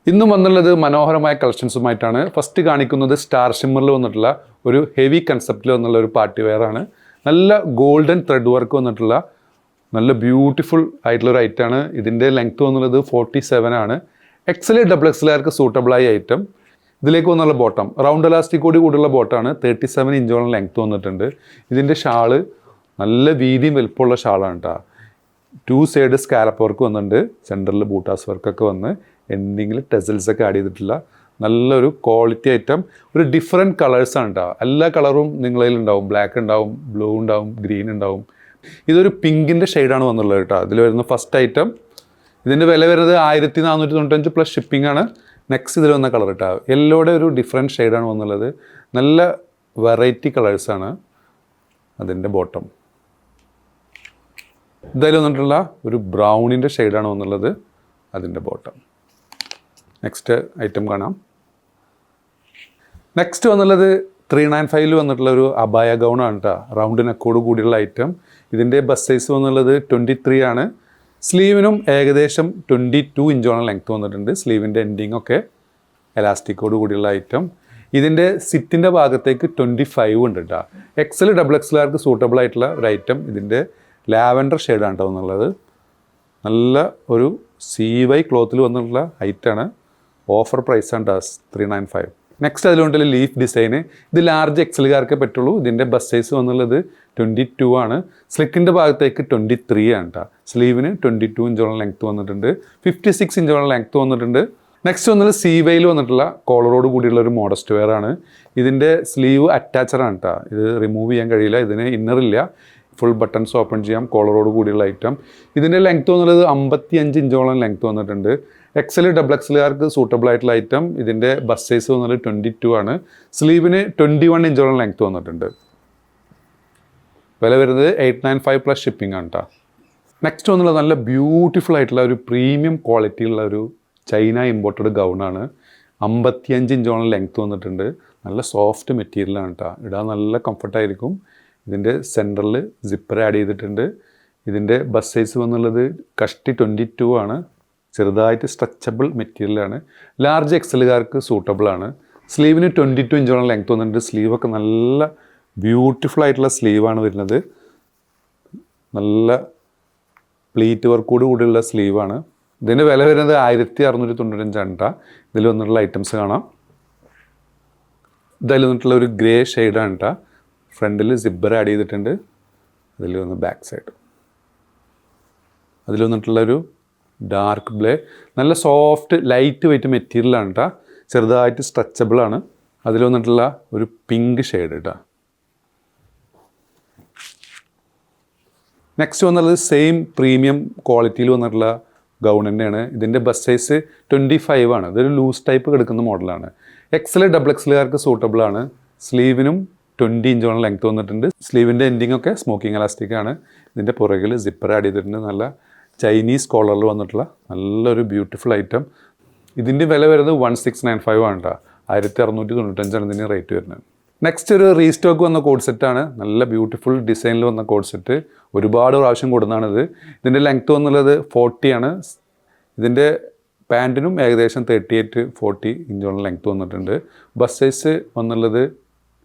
ഇന്നും വന്നുള്ളത് മനോഹരമായ കളക്ഷൻസുമായിട്ടാണ്. ഫസ്റ്റ് കാണിക്കുന്നത് സ്റ്റാർ ഷിമ്മറിൽ വന്നിട്ടുള്ള ഒരു ഹെവി കൺസെപ്റ്റിൽ വന്നുള്ള ഒരു പാർട്ടി വെയർ ആണ്. നല്ല ഗോൾഡൻ ത്രെഡ് വർക്ക് വന്നിട്ടുള്ള നല്ല ബ്യൂട്ടിഫുൾ ആയിട്ടുള്ളൊരു ഐറ്റമാണ്. ഇതിൻ്റെ ലെങ്ത് വന്നുള്ളത് 47 ആണ്. XL XXLർക്ക് സൂട്ടബിളായ ഐറ്റം. ഇതിലേക്ക് വന്നുള്ള ബോട്ടം റൗണ്ട് എലാസ്റ്റിക്കോട് കൂടിയുള്ള ബോട്ടാണ്. 37 ഇഞ്ചോളം ലെങ്ത് വന്നിട്ടുണ്ട്. ഇതിൻ്റെ ഷാള് നല്ല വീതിയും വലുപ്പമുള്ള ഷാളാണ് കേട്ടോ. 2 സൈഡ് സ്കാലപ്പ് വർക്ക് വന്നിട്ടുണ്ട്. സെൻറ്ററിൽ ബൂട്ടാസ് വർക്കൊക്കെ വന്ന് എന്തെങ്കിലും ടെസൽസൊക്കെ ആഡ് ചെയ്തിട്ടുള്ള നല്ലൊരു ക്വാളിറ്റി ഐറ്റം. ഒരു ഡിഫറെൻറ്റ് കളേഴ്സാണ് കേട്ടോ. എല്ലാ കളറും നിങ്ങളിൽ ഉണ്ടാവും. ബ്ലാക്ക് ഉണ്ടാവും, ബ്ലൂ ഉണ്ടാവും, ഗ്രീൻ ഉണ്ടാവും. ഇതൊരു പിങ്കിൻ്റെ ഷെയ്ഡാണ് വന്നുള്ളത് കേട്ടോ. ഇതിൽ വരുന്ന ഫസ്റ്റ് ഐറ്റം. ഇതിൻ്റെ വില വരുന്നത് 1495 പ്ലസ് ഷിപ്പിംഗ് ആണ്. നെക്സ്റ്റ് ഇതിൽ വന്ന കളർ കേട്ടോ. യെല്ലോയുടെ ഒരു ഡിഫറെൻറ്റ് ഷെയ്ഡാണ് വന്നുള്ളത്. നല്ല വെറൈറ്റി കളേഴ്സാണ്. അതിൻ്റെ ബോട്ടം ഇതിൽ വന്നിട്ടുള്ള ഒരു ബ്രൗണിൻ്റെ ഷെയ്ഡാണ് വന്നുള്ളത്. അതിൻ്റെ ബോട്ടം. നെക്സ്റ്റ് ഐറ്റം കാണാം. നെക്സ്റ്റ് വന്നുള്ളത് 395 വന്നിട്ടുള്ള ഒരു അബായ ഗൗണാണ് കേട്ടോ. റൗണ്ട് നെക്കോട് കൂടിയുള്ള ഐറ്റം. ഇതിൻ്റെ ബസ് സൈസ് വന്നുള്ളത് 23 ആണ്. സ്ലീവിനും ഏകദേശം 22 ഇഞ്ചോളം ലെങ്ത് വന്നിട്ടുണ്ട്. സ്ലീവിൻ്റെ എൻഡിങ് ഒക്കെ എലാസ്റ്റിക്കോട് കൂടിയുള്ള ഐറ്റം. ഇതിൻ്റെ സിറ്റിൻ്റെ ഭാഗത്തേക്ക് 25 ഉണ്ട് കേട്ടോ. XL XXLർക്ക് സൂട്ടബിൾ ആയിട്ടുള്ള ഒരു ഐറ്റം. ഇതിൻ്റെ ലാവൻഡർ ഷെയ്ഡാണ് കേട്ടോ എന്നുള്ളത്. നല്ല ഒരു CY ക്ലോത്തിൽ വന്നിട്ടുള്ള ഐറ്റാണ്. ഓഫർ പ്രൈസാണ് കേട്ടോ 395. നെക്സ്റ്റ് അതിലുണ്ടല്ലോ ലീഫ് ഡിസൈന്. ഇത് ലാർജ് XLകാർക്കേ പറ്റുള്ളൂ. ഇതിൻ്റെ ബസ് സൈസ് വന്നുള്ളത് 22 ആണ്. സ്ലിക്കിൻ്റെ ഭാഗത്തേക്ക് 23 ആണ് കേട്ടോ. സ്ലീവിന് 22 ഇഞ്ചോളം ലെങ്ത്ത് വന്നിട്ടുണ്ട്. 56 ഇഞ്ചോളം ലെങ്ത്ത് വന്നിട്ടുണ്ട്. നെക്സ്റ്റ് വന്നത് CYയിൽ വന്നിട്ടുള്ള കോളറോട് കൂടിയുള്ള ഒരു മോഡസ്റ്റ് വെയർ ആണ്. ഇതിൻ്റെ സ്ലീവ് അറ്റാച്ചറാണ് കേട്ടോ. ഇത് റിമൂവ് ചെയ്യാൻ കഴിയില്ല. ഇതിന് ഇന്നറില്ല. ഫുൾ ബട്ടൺസ് ഓപ്പൺ ചെയ്യാം. കോളറോട് കൂടിയുള്ള ഐറ്റം. ഇതിൻ്റെ ലെങ്ത്ത് വന്നുള്ളത് 55 ഇഞ്ചോളം ലെങ്ത്ത് വന്നിട്ടുണ്ട്. XL XXLകാർക്ക് സൂട്ടബിൾ ആയിട്ടുള്ള ഐറ്റം. ഇതിൻ്റെ ബസ് സൈസ് വന്നത് 22 ആണ്. സ്ലീവിന് 21 ഇഞ്ചോളം ലെങ്ത്ത് വന്നിട്ടുണ്ട്. വില വരുന്നത് 895 പ്ലസ് ഷിപ്പിംഗ് ആണ് കേട്ടോ. നെക്സ്റ്റ് വന്നുള്ള നല്ല ബ്യൂട്ടിഫുൾ ആയിട്ടുള്ള ഒരു പ്രീമിയം ക്വാളിറ്റിയുള്ള ഒരു ചൈന ഇമ്പോർട്ടഡ് ഗൗണാണ്. 55 ഇഞ്ചോളം ലെങ്ത്ത് വന്നിട്ടുണ്ട്. നല്ല സോഫ്റ്റ് മെറ്റീരിയലാണ് കേട്ടോ. ഇടാൻ നല്ല കംഫർട്ടായിരിക്കും. ഇതിൻ്റെ സെൻറ്ററിൽ സിപ്പർ ആഡ് ചെയ്തിട്ടുണ്ട്. ഇതിൻ്റെ ബസ് സൈസ് വന്നുള്ളത് കഷ്ടി 22 ആണ്. ചെറുതായിട്ട് സ്ട്രെച്ചബിൾ മെറ്റീരിയലാണ്. ലാർജ് XLകാർക്ക് സൂട്ടബിളാണ്. സ്ലീവിന് 22 ഇഞ്ചോളം ലെങ്ത്ത് വന്നിട്ടുണ്ട്. സ്ലീവൊക്കെ നല്ല ബ്യൂട്ടിഫുൾ ആയിട്ടുള്ള സ്ലീവാണ് വരുന്നത്. നല്ല പ്ലീറ്റ് വർക്കോട് കൂടിയുള്ള സ്ലീവാണ്. ഇതിൻ്റെ വില വരുന്നത് 1695 ആണ് കേട്ടോ. ഇതിൽ വന്നിട്ടുള്ള ഐറ്റംസ് കാണാം. ഇതിൽ വന്നിട്ടുള്ള ഒരു ഗ്രേ ഷെയ്ഡാണ് കേട്ടോ. ഫ്രണ്ടിൽ സിബ്ബർ ആഡ് ചെയ്തിട്ടുണ്ട്. അതിൽ വന്ന് ബാക്ക് സൈഡ്. അതിൽ വന്നിട്ടുള്ളൊരു ഡാർക്ക് ബ്ലേ. നല്ല സോഫ്റ്റ് ലൈറ്റ് വെയ്റ്റ് മെറ്റീരിയലാണ് കേട്ടോ. ചെറുതായിട്ട് സ്ട്രെച്ചബിളാണ്. അതിൽ വന്നിട്ടുള്ള ഒരു പിങ്ക് ഷെയ്ഡ് കേട്ടോ. നെക്സ്റ്റ് വന്നുള്ളത് സെയിം പ്രീമിയം ക്വാളിറ്റിയിൽ വന്നിട്ടുള്ള ഗൗൺ തന്നെയാണ്. ഇതിൻ്റെ ബസ് സൈസ് 25 ആണ്. ഇതൊരു ലൂസ് ടൈപ്പ് കിടക്കുന്ന മോഡലാണ്. XL XXLകാർക്ക് സൂട്ടബിളാണ്. സ്ലീവിനും 20 ഇഞ്ചോളം ലെങ്ത്ത് വന്നിട്ടുണ്ട്. സ്ലീവിൻ്റെ എൻഡിങ് ഒക്കെ സ്മോക്കിംഗ് എലാസ്റ്റിക് ആണ്. ഇതിൻ്റെ പുറകിൽ സിപ്പർ ആഡ് ചെയ്തിട്ടുണ്ട്. നല്ല ചൈനീസ് കോളറിൽ വന്നിട്ടുള്ള നല്ലൊരു ബ്യൂട്ടിഫുൾ ഐറ്റം. ഇതിൻ്റെ വില വരുന്നത് 1695 ആണ് കേട്ടോ. 1695 ആണ് ഇതിന് റേറ്റ് വരുന്നത്. നെക്സ്റ്റ് ഒരു റീസ്റ്റോക്ക് വന്ന കോഡ് സെറ്റാണ്. നല്ല ബ്യൂട്ടിഫുൾ ഡിസൈനിൽ വന്ന കോഡ് സെറ്റ്. ഒരുപാട് പ്രാവശ്യം കൊടുക്കുന്നതാണിത്. ഇതിൻ്റെ ലെങ്ത്ത് വന്നുള്ളത് 40 ആണ്. ഇതിൻ്റെ പാൻറ്റിനും ഏകദേശം 38-40 ഇഞ്ചോളം ലെങ്ത്ത് വന്നിട്ടുണ്ട്. ബസ് സൈസ് വന്നുള്ളത്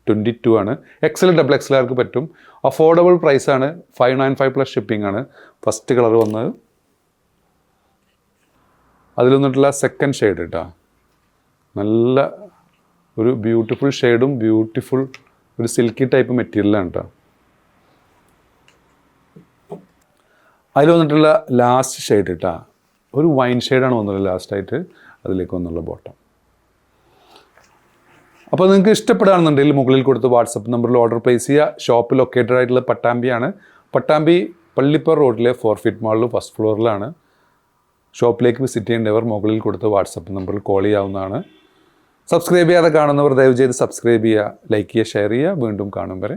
22 ആണ്. XL XXLകാർക്ക് പറ്റും. അഫോർഡബിൾ പ്രൈസാണ്. 595 പ്ലസ് ഷിപ്പിംഗ് ആണ്. ഫസ്റ്റ് കളർ വന്നത്. അതിൽ വന്നിട്ടുള്ള സെക്കൻഡ് ഷെയ്ഡ് കേട്ടോ. നല്ല ഒരു ബ്യൂട്ടിഫുൾ ഷെയ്ഡും ബ്യൂട്ടിഫുൾ ഒരു സിൽക്കി ടൈപ്പ് മെറ്റീരിയലാണ് കേട്ടോ. അതിൽ വന്നിട്ടുള്ള ലാസ്റ്റ് ഷെയ്ഡ് കേട്ടോ. ഒരു വൈൻ ഷെയ്ഡാണ് വന്നത് ലാസ്റ്റായിട്ട്. അതിലേക്ക് വന്നുള്ള ബോട്ടം. അപ്പോൾ നിങ്ങൾക്ക് ഇഷ്ടപ്പെടുകയാണെന്നുണ്ടെങ്കിൽ മുകളിൽ കൊടുത്ത് വാട്സപ്പ് നമ്പറിൽ ഓർഡർ പ്ലേസ് ചെയ്യുക. ഷോപ്പ് ലൊക്കേറ്റഡ് ആയിട്ടുള്ള പട്ടാമ്പിയാണ്. പട്ടാമ്പി പള്ളിപ്പുറ റോഡിലെ 4 ഫീറ്റ് മാളിൽ ഫസ്റ്റ് ഫ്ലോറിലാണ്. ഷോപ്പിലേക്ക് വിസിറ്റ് ചെയ്യേണ്ടവർ മുകളിൽ കൊടുത്ത് വാട്സപ്പ് നമ്പറിൽ കോൾ ചെയ്യാവുന്നതാണ്. സബ്സ്ക്രൈബ് ചെയ്യാതെ കാണുന്നവർ ദയവ് ചെയ്ത് സബ്സ്ക്രൈബ് ചെയ്യുക, ലൈക്ക് ചെയ്യുക, ഷെയർ ചെയ്യുക. വീണ്ടും കാണും വരെ.